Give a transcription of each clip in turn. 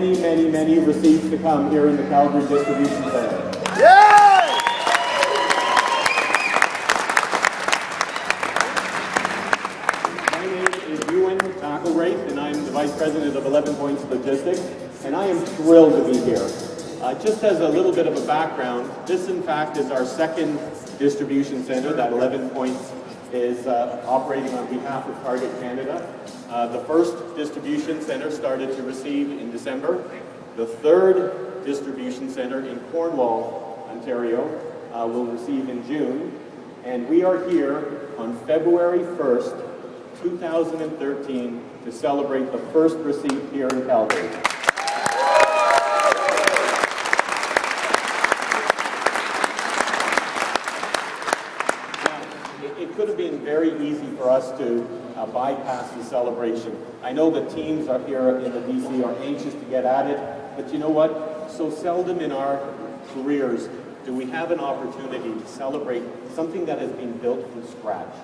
many, many, many receipts to come here in the Calgary Distribution Center. Yeah! My name is Ewan McElraith, and I'm the Vice President of 11 Points Logistics, and I am thrilled to be here. Just as a little bit of a background, this in fact is our second distribution center that 11 Points is operating on behalf of Target Canada. The first distribution center started to receive in December. The third distribution center in Cornwall, Ontario, will receive in June. And we are here on February 1st, 2013 to celebrate the first receipt here in Calgary. It could have been very easy for us to bypass the celebration. I know the teams are here in the DC are anxious to get at it, but you know what? So seldom in our careers do we have an opportunity to celebrate something that has been built from scratch.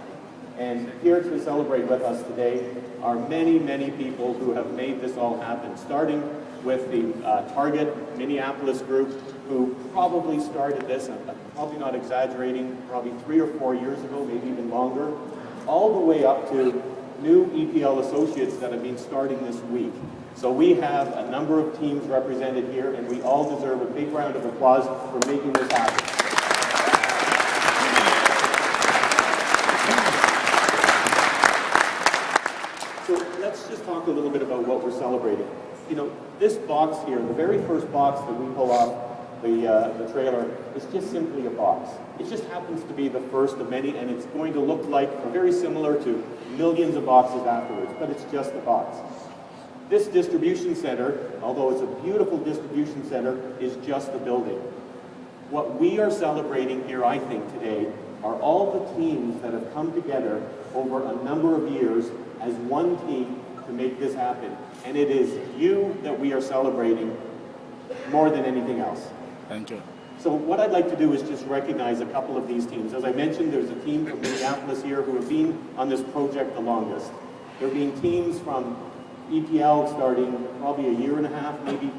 And here to celebrate with us today are many, many people who have made this all happen, starting with the Target Minneapolis group, who probably started this, I'm probably not exaggerating, probably 3 or 4 years ago, maybe even longer, all the way up to new EPL associates that have been starting this week. So we have a number of teams represented here, and we all deserve a big round of applause for making this happen. So let's just talk a little bit about what we're celebrating. You know, this box here, the very first box that we pull off the trailer, is just simply a box. It just happens to be the first of many, and it's going to look like, or very similar to millions of boxes afterwards, but it's just a box. This distribution center, although it's a beautiful distribution center, is just a building. What we are celebrating here, I think, today, are all the teams that have come together over a number of years as one team to make this happen. And it is you that we are celebrating more than anything else. Thank you. So what I'd like to do is just recognize a couple of these teams. As I mentioned, there's a team from Minneapolis here who have been on this project the longest. There have been teams from EPL starting probably a year and a half, maybe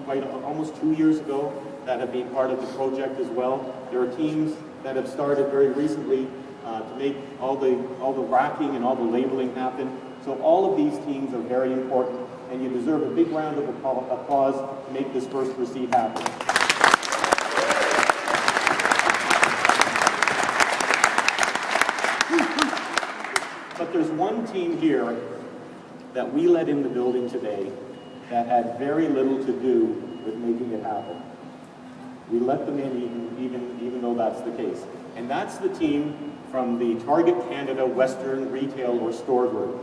almost 2 years ago, that have been part of the project as well. There are teams that have started very recently to make all the racking and all the labeling happen. So all of these teams are very important, and you deserve a big round of applause to make this first receipt happen. But there's one team here that we let in the building today that had very little to do with making it happen. We let them in even though that's the case. And that's the team from the Target Canada Western Retail or Store Group.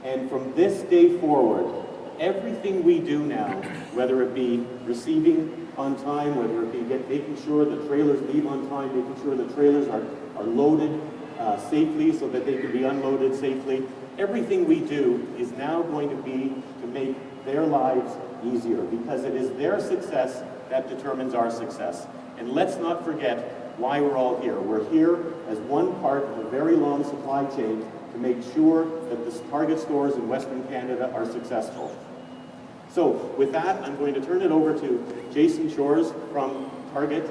And from this day forward, everything we do now, whether it be receiving on time, whether it be making sure the trailers leave on time, making sure the trailers are loaded safely so that they can be unloaded safely, everything we do is now going to be to make their lives easier, because it is their success that determines our success. And let's not forget why we're all here. We're here as one part of a very long supply chain to make sure that the Target stores in Western Canada are successful. So with that, I'm going to turn it over to Jason Shores from Target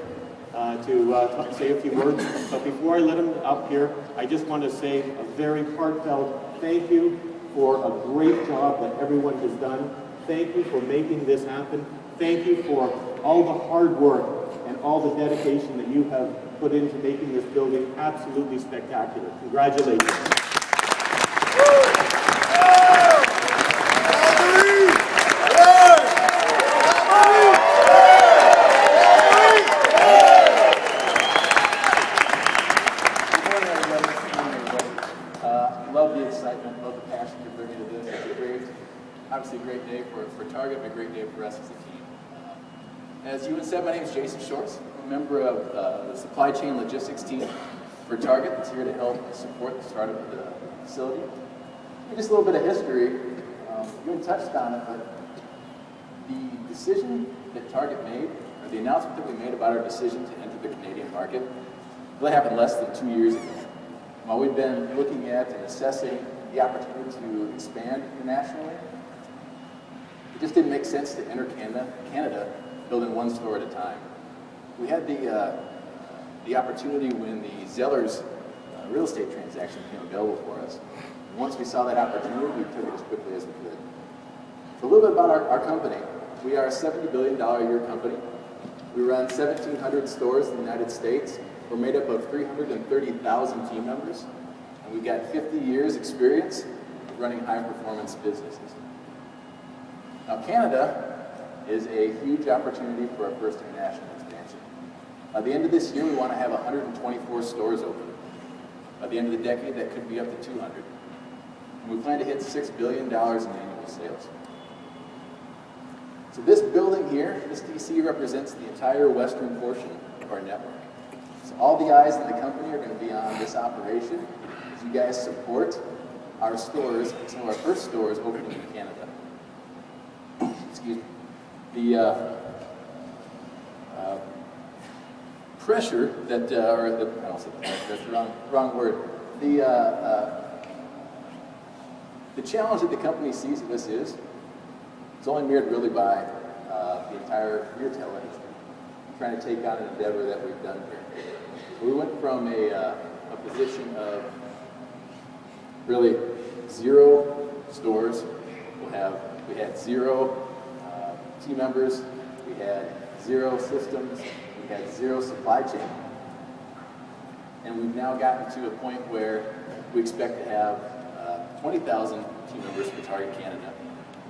to say a few words. But before I let him up here, I just want to say a very heartfelt thank you for a great job that everyone has done. Thank you for making this happen. Thank you for all the hard work and all the dedication that you have put into making this building absolutely spectacular. Congratulations. Love the excitement, love the passion you're bringing to this. It's obviously a great day for Target, and a great day for us as a team. As Ewan said, my name is Jason Shores. I'm a member of the supply chain logistics team for Target that's here to help support the startup of the facility. Just a little bit of history. Ewan touched on it, but the decision that Target made, or the announcement that we made about our decision to enter the Canadian market, really happened less than 2 years ago. While we've been looking at and assessing the opportunity to expand internationally, the just didn't make sense to enter Canada building one store at a time. We had the opportunity when the Zellers real estate transaction became available for us. And once we saw that opportunity, we took it as quickly as we could. So a little bit about our company. We are a $70 billion a year company. We run 1,700 stores in the United States. We're made up of 330,000 team members, and we've got 50 years experience running high-performance businesses. Now, Canada is a huge opportunity for our first international expansion. By the end of this year, we want to have 124 stores open. By the end of the decade, that could be up to 200. And we plan to hit $6 billion in annual sales. So this building here, this DC, represents the entire western portion of our network. So all the eyes in the company are going to be on this operation as you guys support our stores, some of our first stores opening in Canada. Excuse me. The pressure that, or the, I don't say that's the wrong word. The challenge that the company sees in this is only mirrored really by the entire retail industry, trying to take on an endeavor that we've done here. So we went from a position of really 0 stores. We had 0 team members. We had 0 systems. We had 0 supply chain. And we've now gotten to a point where we expect to have 20,000 team members for Target Canada.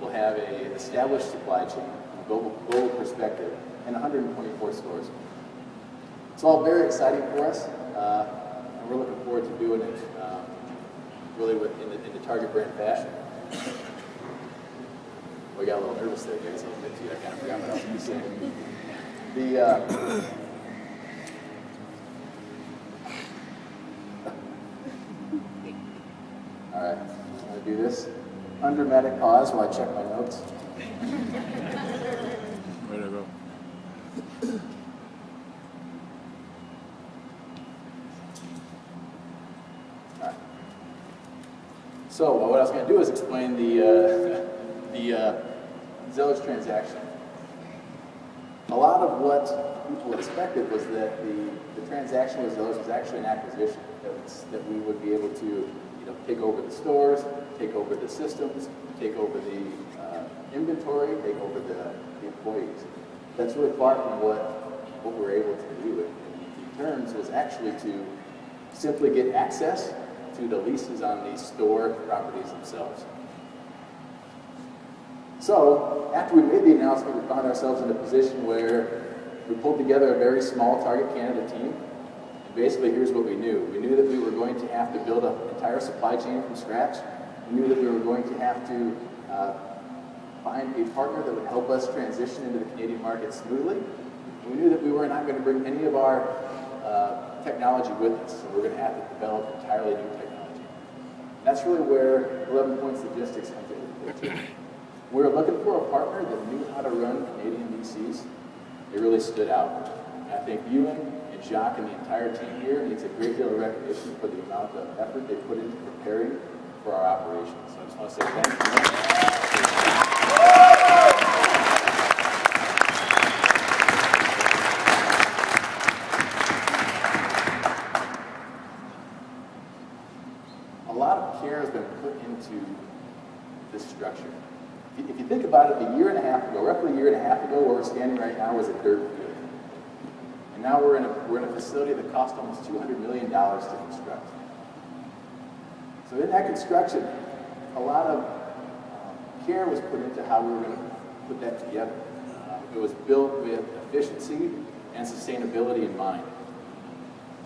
We'll have an established supply chain from a global perspective and 124 stores. It's all very exciting for us, and we're looking forward to doing it really in the Target brand fashion. We got a little nervous there, guys. I'll admit to you, I kind of forgot what I was going to say. All right, I'm going to do this. Undramatic pause while I check my notes. Way to go. All right. So what I was going to do is explain the Zellers transaction. A lot of what people expected was that the transaction with Zellers was actually an acquisition, that we would be able to take over the stores, take over the systems, take over the inventory, take over the employees. That's really far from what we're able to do. In terms was actually to simply get access to the leases on these store properties themselves. So after we made the announcement, we found ourselves in a position where we pulled together a very small Target Canada team. Basically, here's what we knew. We knew that we were going to have to build an entire supply chain from scratch. We knew that we were going to have to find a partner that would help us transition into the Canadian market smoothly. We knew that we were not going to bring any of our technology with us, so we're going to have to develop entirely new technology. That's really where 11 Points Logistics comes into the picture. We were looking for a partner that knew how to run Canadian DCs. They really stood out. And I think Ewan and Jacques and the entire team here needs a great deal of recognition for the amount of effort they put into preparing for our operations. So I just want to say thank you. A lot of care has been put into this structure. If you think about it, a year and a half ago, roughly a year and a half ago, where we're standing right now was a dirt field. And now we're in a facility that cost almost $200 million to construct. So in that construction, a lot of care was put into how we were going to put that together. It was built with efficiency and sustainability in mind.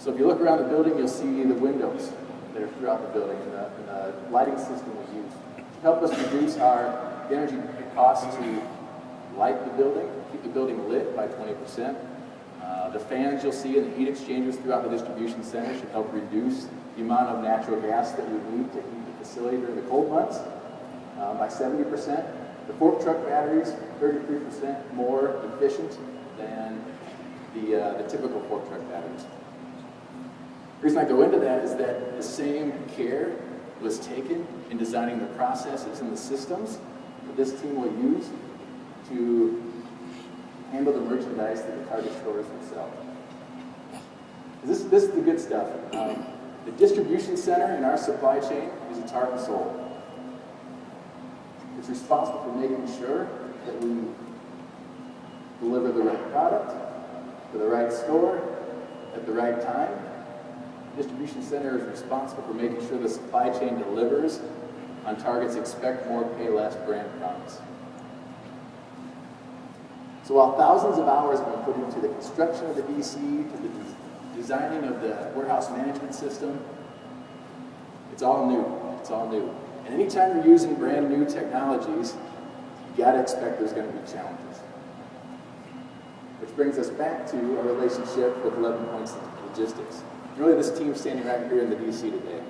So if you look around the building, you'll see the windows that are throughout the building and the lighting system we use to help us reduce our energy costs to light the building, keep the building lit by 20%. The fans you'll see and the heat exchangers throughout the distribution center should help reduce the amount of natural gas that we need to heat the facility during the cold months by 70%. The fork truck batteries, 33% more efficient than the typical fork truck batteries. The reason I go into that is that the same care was taken in designing the processes and the systems that this team will use to handle the merchandise that the Target stores will sell. This is the good stuff. The distribution center in our supply chain is its heart and soul. It's responsible for making sure that we deliver the right product to the right store at the right time. The distribution center is responsible for making sure the supply chain delivers on Target's expect more, pay less brand promise. So while thousands of hours have been put into the construction of the DC, to the designing of the warehouse management system, it's all new. It's all new. And anytime you're using brand new technologies, you gotta expect there's gonna be challenges. Which brings us back to our relationship with 11 Points Logistics. Really, this team standing right here in the DC today.